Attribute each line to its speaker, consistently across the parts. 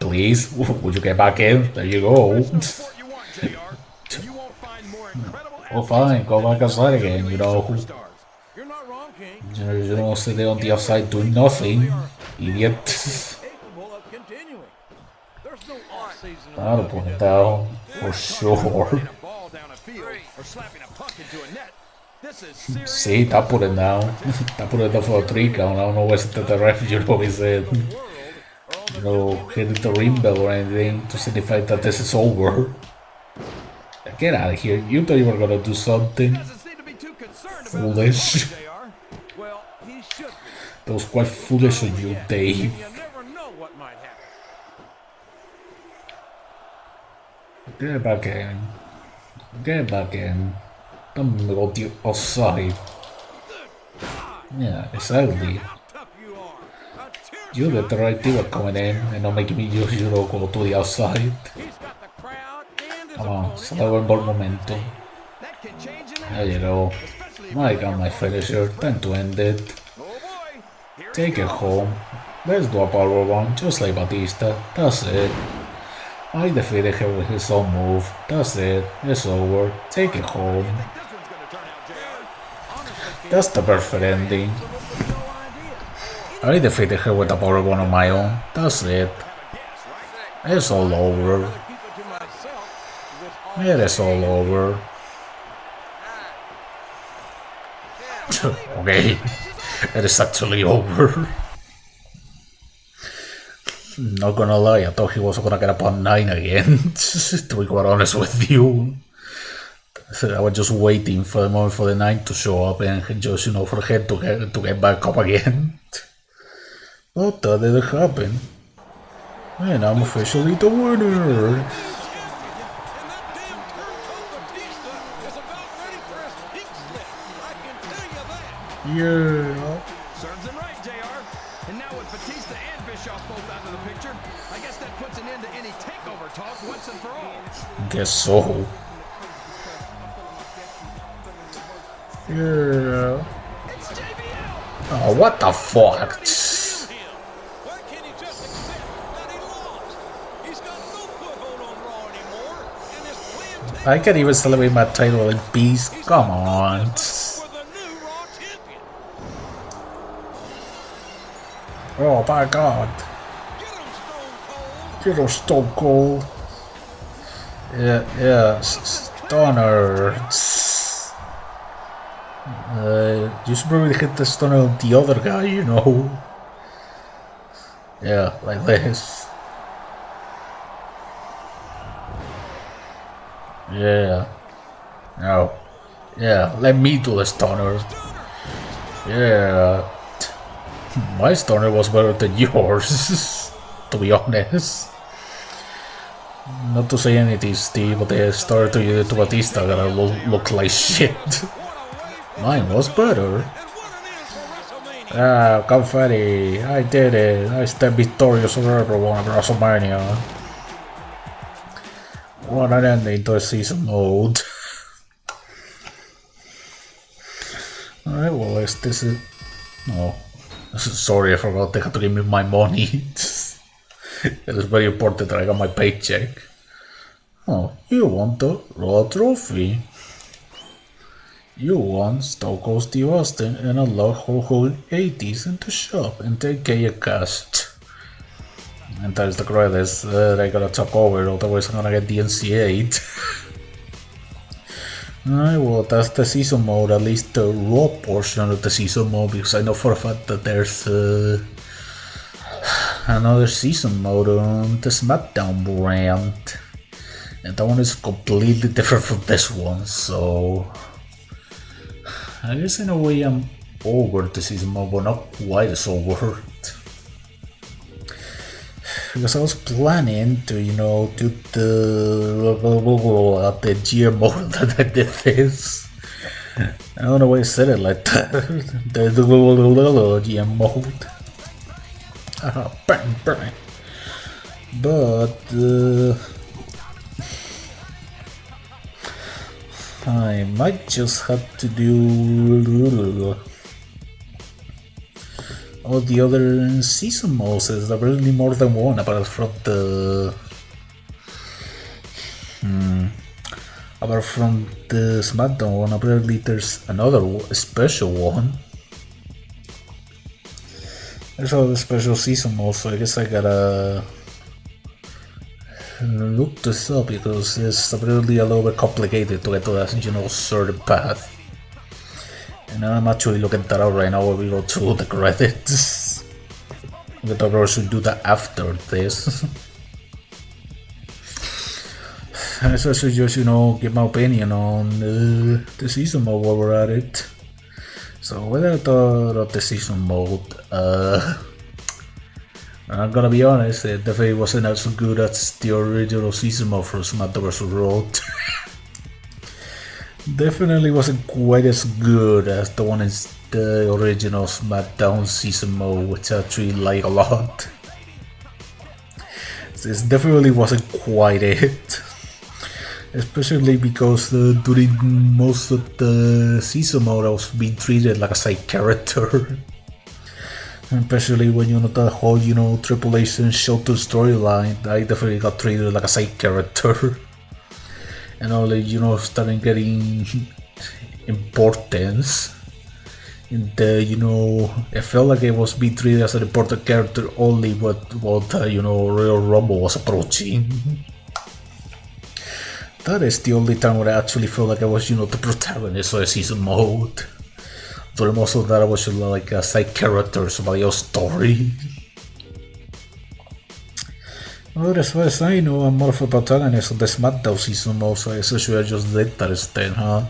Speaker 1: Please, would you get back in? There you go. Oh, fine, go back outside again, you know. You don't sit there on the outside doing nothing, idiot. I'll put it down, for sure. See, that put it down. That put it down for a 3 count. I don't know what's the ref, you know, is it. You know, hitting the ring bell or anything to signify that this is over. Get out of here. You thought you were gonna do something foolish. That was quite foolish of you, Dave. Get back in. Get back in. Don't go to the outside. Yeah, exactly. You did the right thing with coming in and not making me use you know, go to the outside. Come on, slow and more momentum. There you go. I got my finisher. Time to end it. Take it home. Let's do a powerbomb just like Batista. That's it. I defeated him with his own move. That's it. It's over. Take it home. That's the perfect ending. I defeated her with a powerbomb on my own. That's it. It's all over. It is all over. Okay. It is actually over. Not gonna lie, I thought he was gonna get up on 9 again. To be quite honest with you. I was just waiting for the moment for the 9 to show up and just, you know, for him to get back up again. But that didn't happen. And I'm officially the winner. Yeah.
Speaker 2: Serves him right, JR. And now with Batista and Bischoff both out of the picture, I guess that puts an end to any takeover talk once and for all.
Speaker 1: Guess so. Yeah. Oh, what the fuck? I can't even celebrate my title in peace. Come on. Oh my god. Get him Stone Cold. Yeah, Stunner. You should probably hit the stunner on the other guy, you know. Yeah, like this. Yeah. No. Yeah, let me do the stunner. Yeah. My stunner was better than yours, to be honest. Not to say anything, Steve, but the stunner to Batista gonna look like shit. Mine was better. Ah, confetti. I did it. I stepped victorious over everyone at WrestleMania. What an ending to a season mode. Alright, well, this is... No. Sorry, I forgot they had to give me my money. It is very important that I got my paycheck. Oh, you want the Raw Trophy. You won Stone Cold Steve Austin and unlock Hulk Hogan 80s in the shop and 10k in cash. And that is the credits that I gotta talk over, otherwise I'm gonna get DNCA'd. Alright, well, that's the season mode, at least the Raw portion of the season mode, because I know for a fact that there's another season mode on the Smackdown brand. And that one is completely different from this one, so... I guess in a way I'm over the season mode, but not quite as over. Because I was planning to, you know, do the GM mode that I did this. I don't know why I said it like that. The GM mode. Bang, bang. But I might just have to do all the other season modes. There's really more than one apart from the Smackdown one. Apparently there's another special one. There's all the special season modes, so I guess I gotta look this up because it's apparently a little bit complicated to get to that, certain path. And I'm actually looking that up right now while we go through the credits. I probably should do that after this. So I should just, give my opinion on the season mode while we're at it. So what I thought of the season mode, I'm gonna be honest, it definitely wasn't as good as the original season mode for SmackDown vs. Raw. Definitely wasn't quite as good as the one in the original SmackDown season mode, which I actually like a lot. This definitely wasn't quite it. Especially because during most of the season mode I was being treated like a side character. Especially when the whole, Triple H and Shelton storyline, I definitely got treated like a side character. And only, starting getting importance. And it felt like it was being treated as an important character only what Royal Rumble was approaching. That is the only time where I actually felt like I was, the protagonist of the season mode. For most of that, I was like a side character, somebody else's story. Well, as far as I know, I'm more of a protagonist of the Smackdown season mode, so I essentially just did that instead, huh?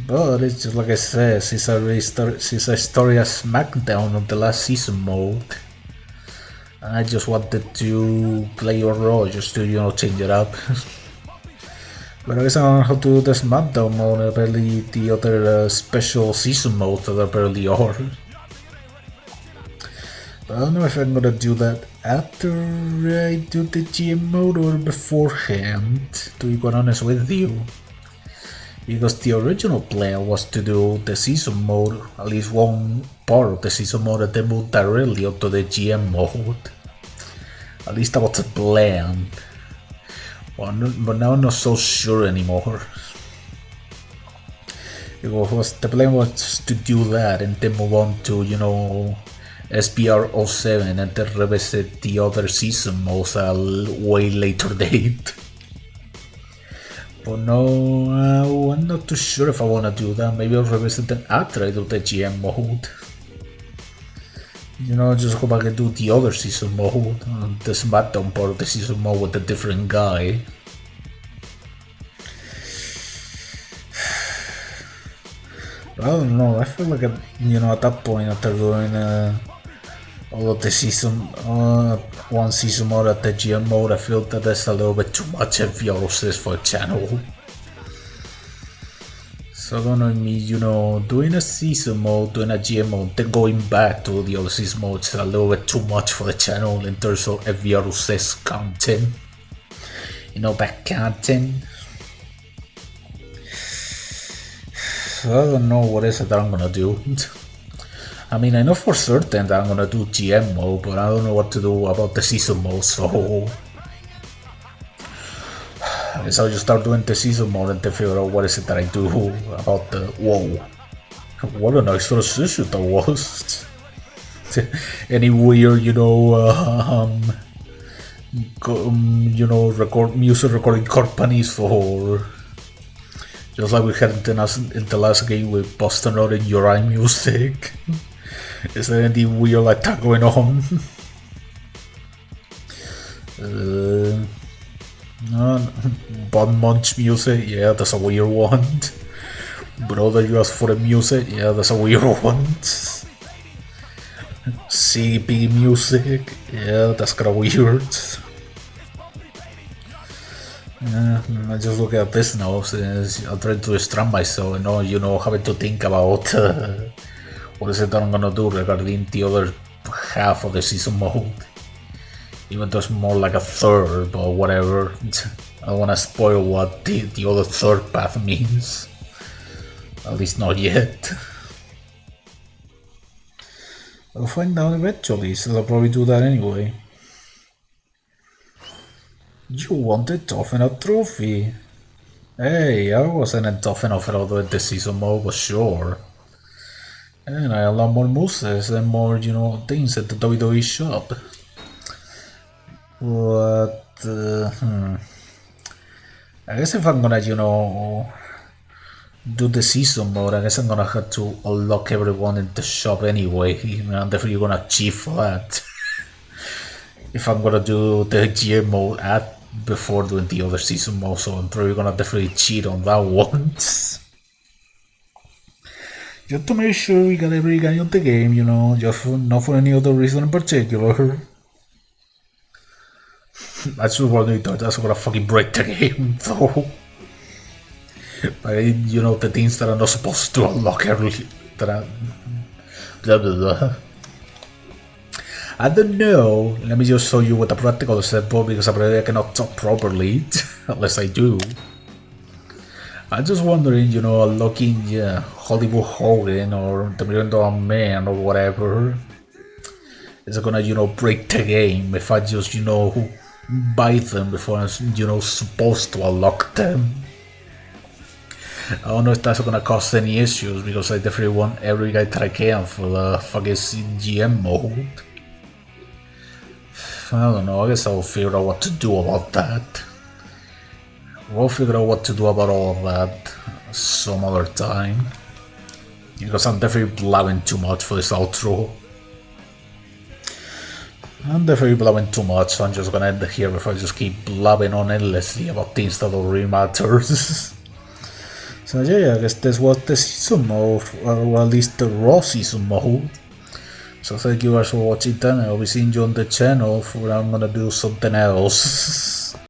Speaker 1: But it's just like I said, since I started a Smackdown on the last season mode, I just wanted to play on Raw just to, change it up. But I guess I don't know how to do the Smackdown mode, apparently the other special season mode that apparently are. But I don't know if I'm gonna do that after I do the GM mode or beforehand, to be quite honest with you. Because the original plan was to do the season mode, at least one part of the season mode, and then move directly onto the GM mode. At least that was the plan. But now I'm not so sure anymore. The plan was to do that and then move on to, SBR 07 and then revisit the other season modes at a way later date. But no, I'm not too sure if I wanna do that. Maybe I'll revisit them after I do the GM mode. Just go back and do the other season mode, the Smackdown part of the season mode with a different guy. I don't know, I feel like, at that point after doing all of the season, one season mode at the GM mode, I feel that that's a little bit too much FVROs for a channel. So I don't know, me, doing a season mode, doing a GM mode, then going back to the other season mode is a little bit too much for the channel in terms of FVROs content. Back content. So I don't know what is it that I'm gonna do. I mean, I know for certain that I'm gonna do GM mode, but I don't know what to do about the season mode, so I guess I'll just start doing the season mode and then figure out what is it that I do about the... Whoa. What a nice transition that was. Any weird, music recording companies for... Just like we had in the last game with Boston Road and Uri Music. Is there anything weird like that going on? Bun Munch music, yeah, that's a weird one. Brother, you asked for the music, yeah, that's a weird one. CB music, yeah, that's kinda weird. I just look at this now since I'm trying to distract myself and having to think about what is it that I'm gonna do regarding the other half of the season mode. Even though it's more like a third, but whatever. I don't wanna spoil what the other third path means. At least not yet. I'll find out eventually, so I'll probably do that anyway. You wanted tough enough trophy. Hey, I wasn't tough enough at all with the season mode, but sure. And I have a lot more moves and more, things at the WWE shop. But, I guess if I'm gonna, do the season mode, I guess I'm gonna have to unlock everyone in the shop anyway. I'm definitely gonna achieve for that. If I'm gonna do the GM mode before doing the other season mode, so I'm probably gonna definitely cheat on that one. Just to make sure we got every guy on the game, just not for any other reason in particular. I just want to do that's gonna fucking break the game, though. But, the things that are not supposed to unlock early. That are. Blah, blah, blah. I don't know. Let me just show you what the practical example because I cannot talk properly unless I do. I'm just wondering, unlocking Hollywood Hogan or the $1 Million Man or whatever. Is it gonna, break the game if I just, buy them before I'm, supposed to unlock them? I don't know if that's gonna cause any issues because I definitely want every guy that I can for the fucking GM mode. I don't know, I guess I'll figure out what to do about that. We'll figure out what to do about all of that some other time. Because I'm definitely blabbing too much for this outro. I'm definitely blabbing too much, so I'm just gonna end it here before I just keep blabbing on endlessly about things that don't really matter. So yeah, I guess this was the season mode, or at least the Raw season mode. So thank you guys for watching, and I'll be seeing you on the channel where I'm gonna do something else.